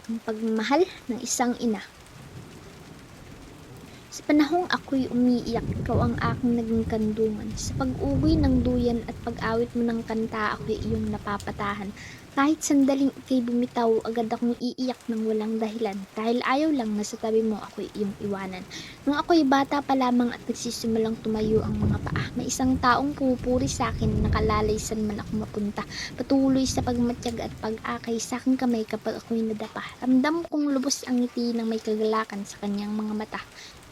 Ang pagmamahal ng isang ina. Sa panahong ako'y umiiyak, ikaw ang aking naging kandungan. Sa pag-ugoy ng duyan at pag-awit mo ng kanta, ako'y iyong napapatahan. Kahit sandaling ika'y bumitaw, agad akong iiyak ng walang dahilan. Dahil ayaw lang na sa tabi mo ako'y iyong iwanan. Nung ako'y bata pa lamang at nagsisimulang tumayo ang mga paa, may isang taong pupuri sa akin, nakalalay saan man ako mapunta. Patuloy sa pagmatyag at pag-akay sa aking kamay kapag ako'y nadapa. Ramdam kong lubos ang ngiti ng may kagalakan sa kanyang mga mata.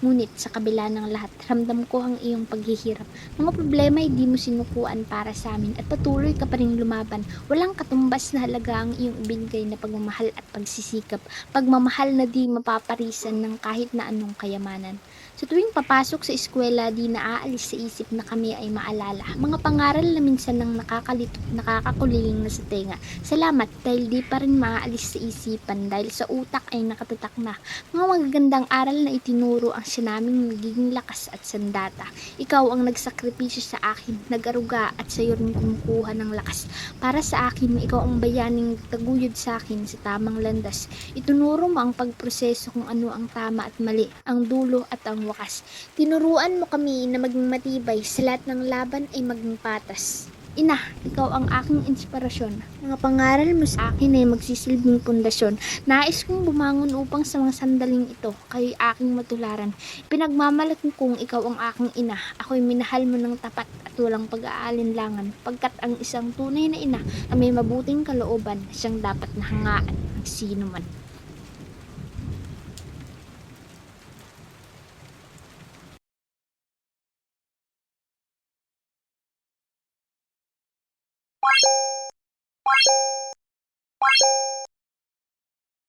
Ngunit sa kabila ng lahat, ramdam ko ang iyong paghihirap. Mga problema ay di mo sinukuan para sa amin at patuloy ka pa rin lumaban. Walang katumbas na halaga ang iyong ibinigay na pagmamahal at pagsisikap. Pagmamahal na di mapaparisan ng kahit na anong kayamanan. Sa tuwing papasok sa eskwela, di naaalis sa isip na kami ay maalala. Mga pangaral na minsan nang nakakalito, nakakakuliling na sa tenga. Salamat dahil di pa rin maaalis sa isipan dahil sa utak ay nakatatak na. Mga magagandang aral na itinuro ang siya naming nagiging lakas at sandata. Ikaw ang nagsakripisyo sa akin, nag-aruga at sa'yo rin kumukuha ng lakas. Para sa akin, ikaw ang bayaning taguyod sa akin sa tamang landas. Itunuro mo ang pagproseso kung ano ang tama at mali, ang dulo at ang wakas. Tinuruan mo kami na maging matibay, sa lahat ng laban ay maging patas. Ina, ikaw ang aking inspirasyon. Mga pangaral mo sa akin ay magsisilbing pundasyon. Nais kong bumangon upang sa mga sandaling ito, kayo'y aking matularan. Pinagmamalaki kong ikaw ang aking ina. Ako'y minahal mo ng tapat at walang pag-aalinlangan, pagkat ang isang tunay na ina na may mabuting kalooban, siyang dapat na hangaan ng sino man.